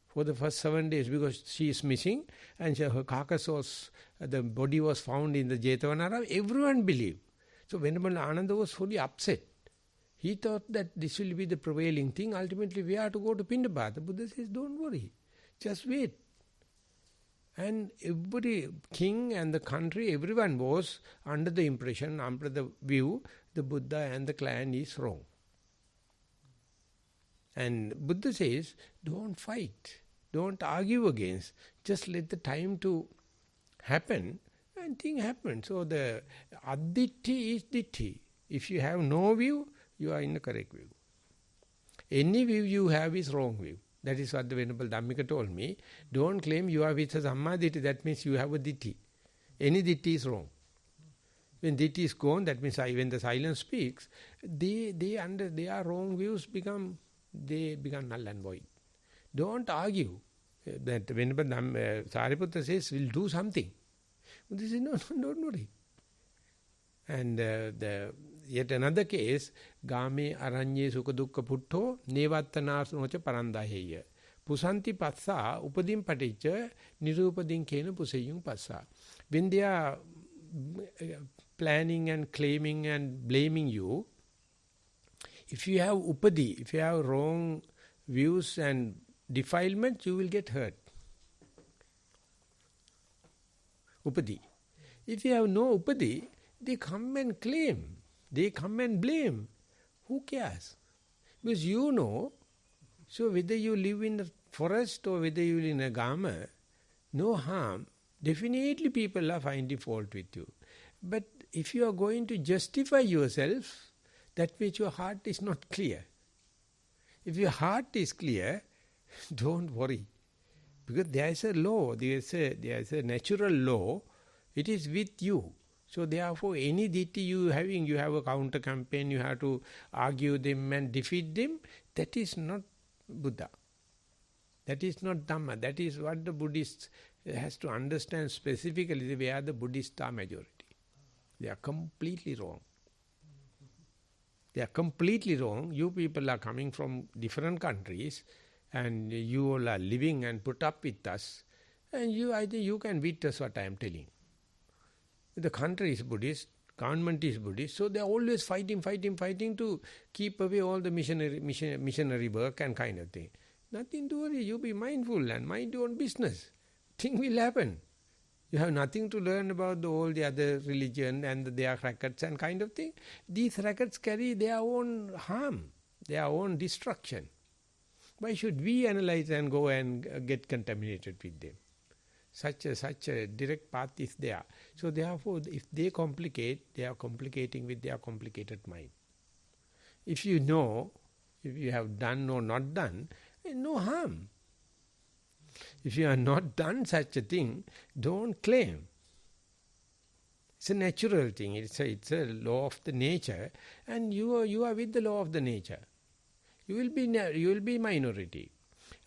For the first 7 days, because she is missing, and her carcass was, the body was found in the Jetavanaram, everyone believed. So Venerable Ananda was fully upset. He thought that this will be the prevailing thing. Ultimately, we have to go to Pindabad. The Buddha says, don't worry, just wait. And every king and the country, everyone was under the impression, under the view, the Buddha and the clan is wrong. And Buddha says, don't fight, don't argue against, just let the time to happen, and thing happen. So the additti is ditti. If you have no view, you are in the correct view. Any view you have is wrong view. That is what the Venerable Dhammika told me. Don't claim you are with a Samma Ditti, that means you have a Ditti. Any Ditti is wrong. When Ditti is gone, that means when the silence speaks, their wrong views become null and void. Don't argue. That Venerable Sariputta says, we'll do something. Buddha says, no, don't worry. And yet another case, Game aranye sukha dukkha puttho nevattanarsnocha parandaheya. Pusanti passa upadim paticca nirupadim kena pusayung passa. When they are planning and claiming and blaming you, if you have upadi, if you have wrong views and defilement, you will get hurt. Upadi. If you have no upadi, they come and claim. they come and blame. Who cares? Because you know, so whether you live in a forest or whether you live in a Dhamma, no harm. Definitely people are finding fault with you. But if you are going to justify yourself, that means your heart is not clear. If your heart is clear, don't worry. Because there is a law, there is a natural law, it is with you. So therefore any deity you have a counter campaign, you have to argue them and defeat them, that is not Buddha. That is not Dhamma. That is what the Buddhists has to understand specifically where the Buddhists are majority. They are completely wrong. They are completely wrong. You people are coming from different countries and you all are living and put up with us. And I think you can witness what I am telling. The country is Buddhist, government is Buddhist, so they are always fighting to keep away all the missionary work and kind of thing. Nothing to worry, you be mindful and mind your own business. Thing will happen. You have nothing to learn about all the other religion and their rackets and kind of thing. These rackets carry their own harm, their own destruction. Why should we analyze and go and get contaminated with them? Such a direct path is there. So therefore, if they complicate, they are complicating with their complicated mind. If you know, if you have done or not done, no harm. If you have not done such a thing, don't claim. It's a natural thing. It's a law of the nature, and you are with the law of the nature. You will be minority,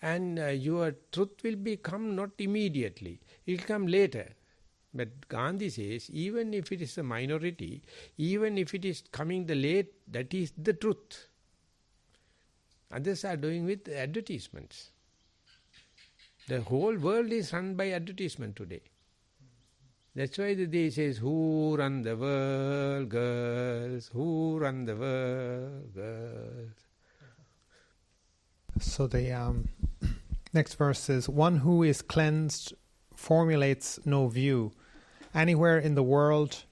and your truth will become not immediately. It will come later. But Gandhi says, even if it is a minority, even if it is coming the late, that is the truth. Others are doing with advertisements. The whole world is run by advertisement today. That's why they says, who run the world, girls? Who run the world, girls? So the next verse is, one who is cleansed formulates no view anywhere in the world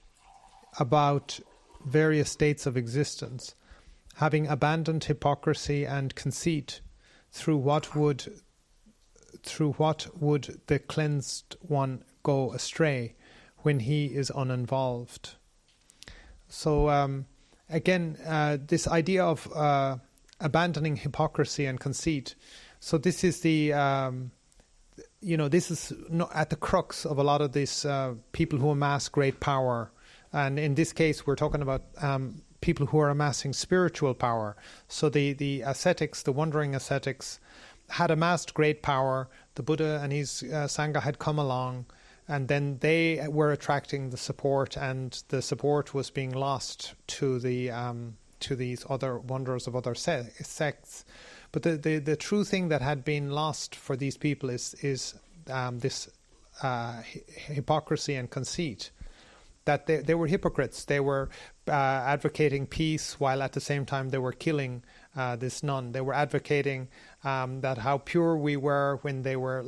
about various states of existence, having abandoned hypocrisy and conceit, through what would the cleansed one go astray when he is uninvolved? So again, this idea of abandoning hypocrisy and conceit. So this is the, this is at the crux of a lot of these people who amass great power. And in this case, we're talking about people who are amassing spiritual power. So the ascetics, the wandering ascetics, had amassed great power. The Buddha and his Sangha had come along, and then they were attracting the support, and the support was being lost to these other wanderers of other sects. But the true thing that had been lost for these people is this hypocrisy and conceit. That they were hypocrites. They were advocating peace while at the same time they were killing this nun. They were advocating that how pure we were when they were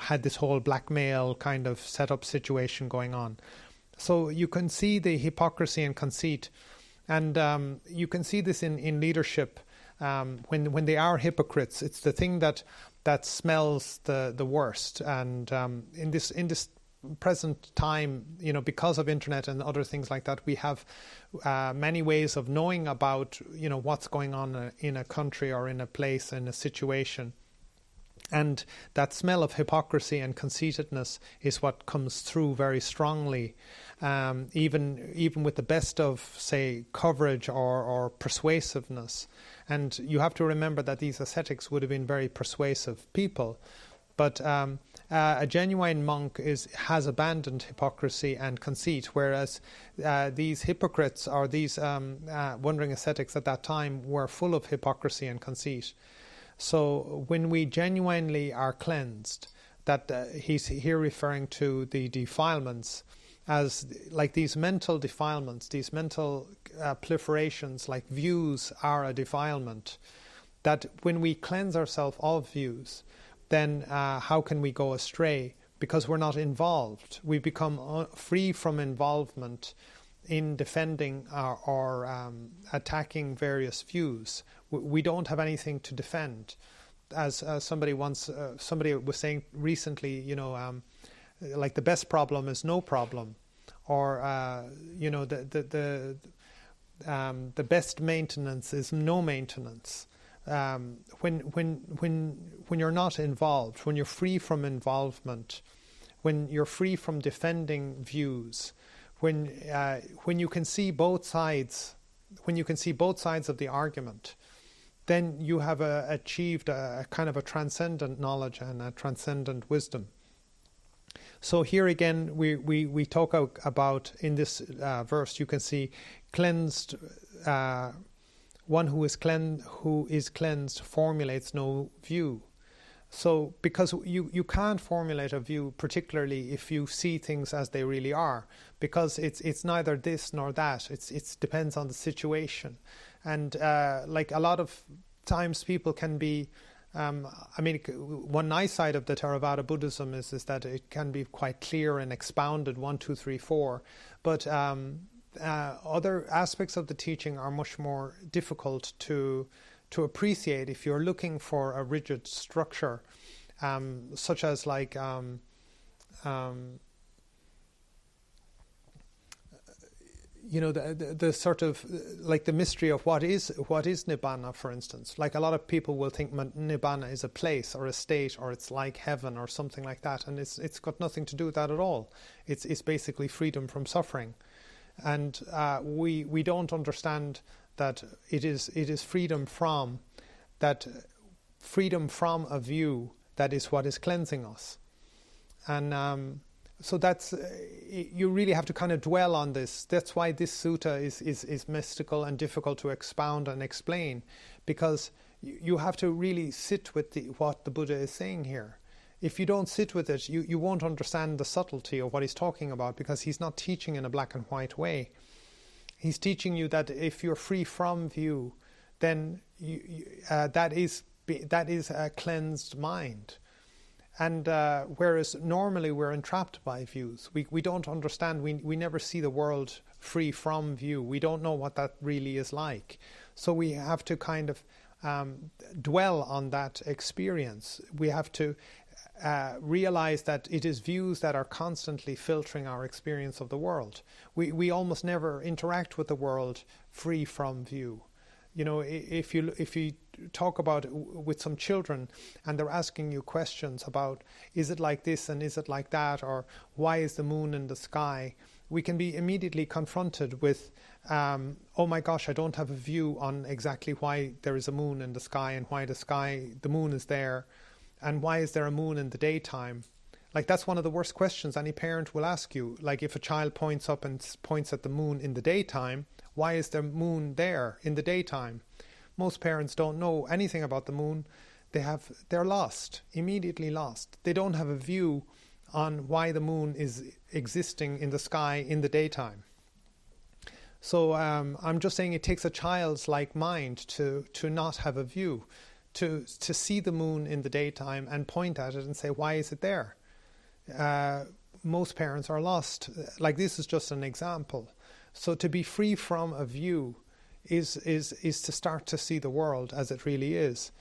had this whole blackmail kind of setup situation going on. So you can see the hypocrisy and conceit, and you can see this in leadership when they are hypocrites. It's the thing that smells the worst, and in this present time, because of internet and other things like that, we have many ways of knowing about what's going on in a country or in a place, in a situation. And that smell of hypocrisy and conceitedness is what comes through very strongly, even with the best of, say, coverage or persuasiveness. And you have to remember that these ascetics would have been very persuasive people. But a genuine monk has abandoned hypocrisy and conceit, whereas these hypocrites or these wandering ascetics at that time were full of hypocrisy and conceit. So when we genuinely are cleansed, that he's here referring to the defilements as like these mental defilements, these mental proliferations, like views are a defilement, that when we cleanse ourselves of views, then how can we go astray? Because we're not involved. We become free from involvement in defending or attacking various views. We don't have anything to defend. As somebody was saying recently, like the best problem is no problem, or the best maintenance is no maintenance. When you're not involved, when you're free from involvement, when you're free from defending views, when you can see both sides, of the argument, then you have achieved a kind of a transcendent knowledge and a transcendent wisdom. So here again, we talk about in this verse. You can see cleansed. One who is cleansed formulates no view. So because you can't formulate a view, particularly if you see things as they really are, because it's neither this nor that. It depends on the situation, and like a lot of times people can be. One nice side of the Theravada Buddhism is that it can be quite clear and expounded 1, 2, 3, 4, but other aspects of the teaching are much more difficult to appreciate if you're looking for a rigid structure, such as like the sort of like the mystery of what is Nibbana, for instance. Like a lot of people will think Nibbana is a place or a state, or it's like heaven or something like that, and it's got nothing to do with that at all. It's basically freedom from suffering, and we don't understand that it is freedom from a view that is what is cleansing us. And so that's you really have to kind of dwell on this. That's why this sutta is mystical and difficult to expound and explain, because you have to really sit with what the Buddha is saying here. If you don't sit with it, you won't understand the subtlety of what he's talking about, because he's not teaching in a black and white way. He's teaching you that if you're free from view, then that is a cleansed mind. And whereas normally we're entrapped by views, we don't understand, we never see the world free from view. We don't know what that really is like. So we have to kind of dwell on that experience. We have to realize that it is views that are constantly filtering our experience of the world. We almost never interact with the world free from view. If you talk about with some children and they're asking you questions about, is it like this and is it like that, or why is the moon in the sky, we can be immediately confronted with, oh my gosh, I don't have a view on exactly why there is a moon in the sky and why the moon is there, and why is there a moon in the daytime. Like, that's one of the worst questions any parent will ask you. Like, if a child points up and points at the moon in the daytime, why is the moon there in the daytime? Most parents don't know anything about the moon. They're lost, immediately lost. They don't have a view on why the moon is existing in the sky in the daytime. So I'm just saying it takes a child's like mind to not have a view, to see the moon in the daytime and point at it and say, why is it there? Most parents are lost. Like, this is just an example. So to be free from a view is to start to see the world as it really is.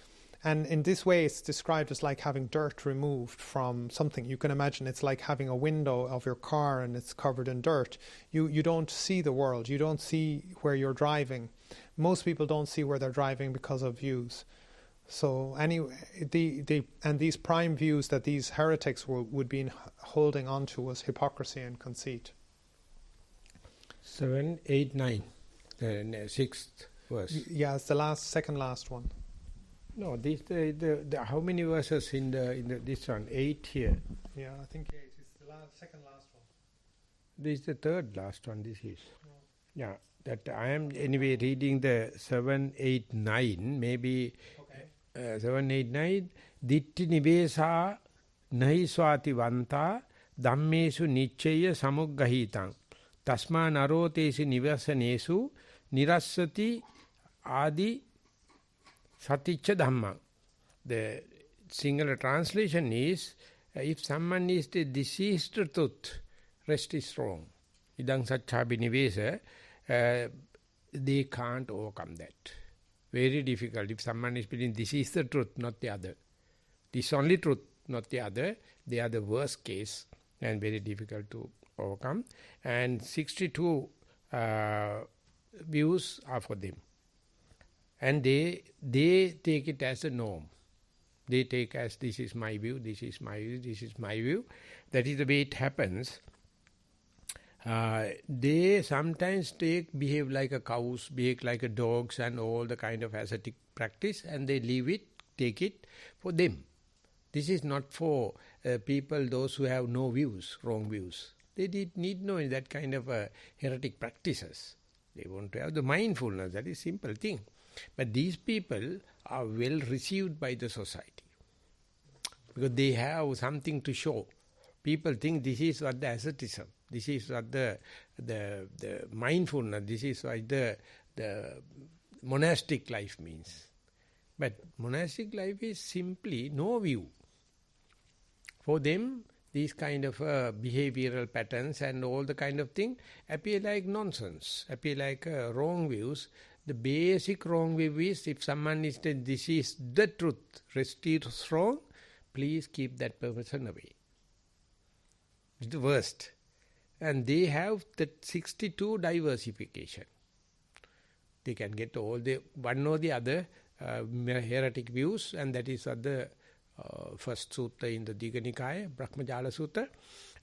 And in this way, it's described as like having dirt removed from something. You can imagine it's like having a window of your car and it's covered in dirt. You don't see the world. You don't see where you're driving. Most people don't see where they're driving because of views. So anyway, these prime views that these heretics would be holding on to was hypocrisy and conceit. 7, 8, 9, the sixth verse. Yeah, it's the second last one. No, this the how many verses in this one? 8 here. Yeah, I think 8 is the second last one. This is the third last one. This is. Yeah, that I am anyway reading the 7, 8, 9. Maybe 7, 8, 9. Ditti nivesa nahi swati vanta dhammesu nichchaya samuggahitang tasma narotesi nivasanesu nirassati adi Saticca Dhamma. The singular translation is, if someone is the deceased truth, rest is wrong. idang saccha binivesa, they can't overcome that. Very difficult. If someone is believing this is the truth, not the other. This only truth, not the other. They are the worst case and very difficult to overcome. And 62 views are for them. And they take it as a norm. They take as this is my view, this is my view, this is my view. That is the way it happens. They sometimes behave like a cows, behave like a dogs and all the kind of ascetic practice, and they leave it, take it for them. This is not for people, those who have no views, wrong views. They need no that kind of heretic practices. They want to have the mindfulness, that is simple thing. But these people are well received by the society because they have something to show. People think this is what the asceticism, this is what the mindfulness, this is what the monastic life means. But monastic life is simply no view. For them, these kind of behavioral patterns and all the kind of thing appear like nonsense, appear like wrong views. The basic wrong view is if someone is saying this is the truth, rest is wrong, please keep that person away. It's the worst. And they have that 62 diversification. They can get all the one or the other heretic views, and that is at the first sutta in the Digha Nikaya, Brahmajala Sutta.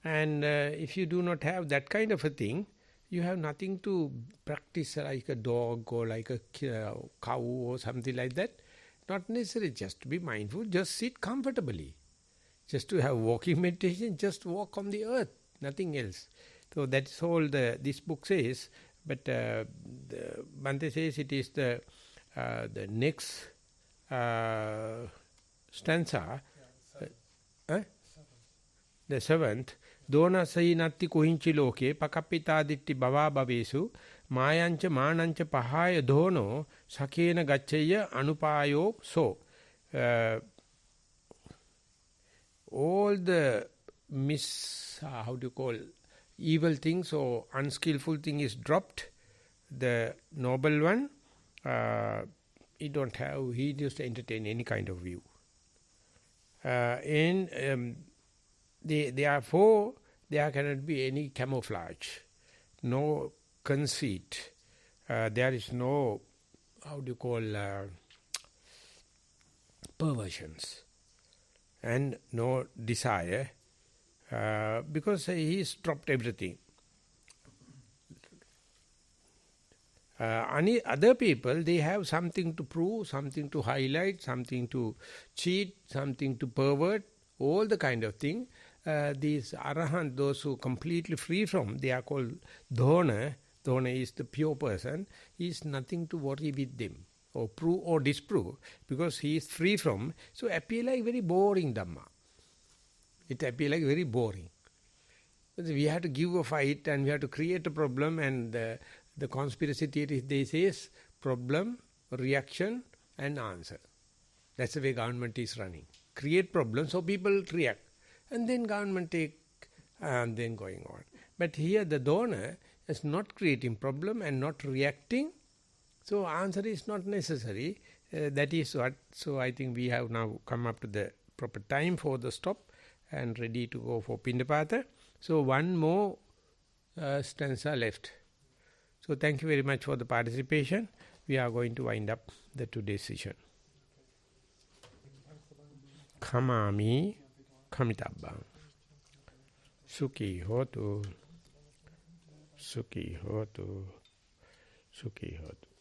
And if you do not have that kind of a thing, you have nothing to practice like a dog or like a cow or something like that. Not necessary just to be mindful, just sit comfortably. Just to have walking meditation, just walk on the earth, nothing else. So that's all this book says. But Bhante says it is the next stanza, the seventh. Dona sahinatti kuhinchi loke pakapita ditti bhava bhavesu mayancha manancha pahaya dono sakena gacchaya anupayo so. All the evil things or unskillful thing is dropped. The noble one, he just entertain any kind of view. Therefore, there cannot be any camouflage, no conceit. There is no, perversions. And no desire, because he's dropped everything. Other people, they have something to prove, something to highlight, something to cheat, something to pervert, all the kind of thing. These arahant, those who completely free from, they are called dhona. Dhona is the pure person. He is nothing to worry with them, or prove or disprove, because he is free from, so appear like very boring Dhamma. It appear like very boring. We have to give a fight and we have to create a problem, and the conspiracy theory, they say, problem, reaction and answer. That's the way government is running. Create problems so people react. And then government take, and then going on. But here the donor is not creating problem and not reacting. So answer is not necessary. That is what. So I think we have now come up to the proper time for the stop and ready to go for Pindapata. So one more stanza left. So thank you very much for the participation. We are going to wind up the today's session. Kamami kamitabba. Sukhi hotu. Sukhi hotu. Sukhi hotu.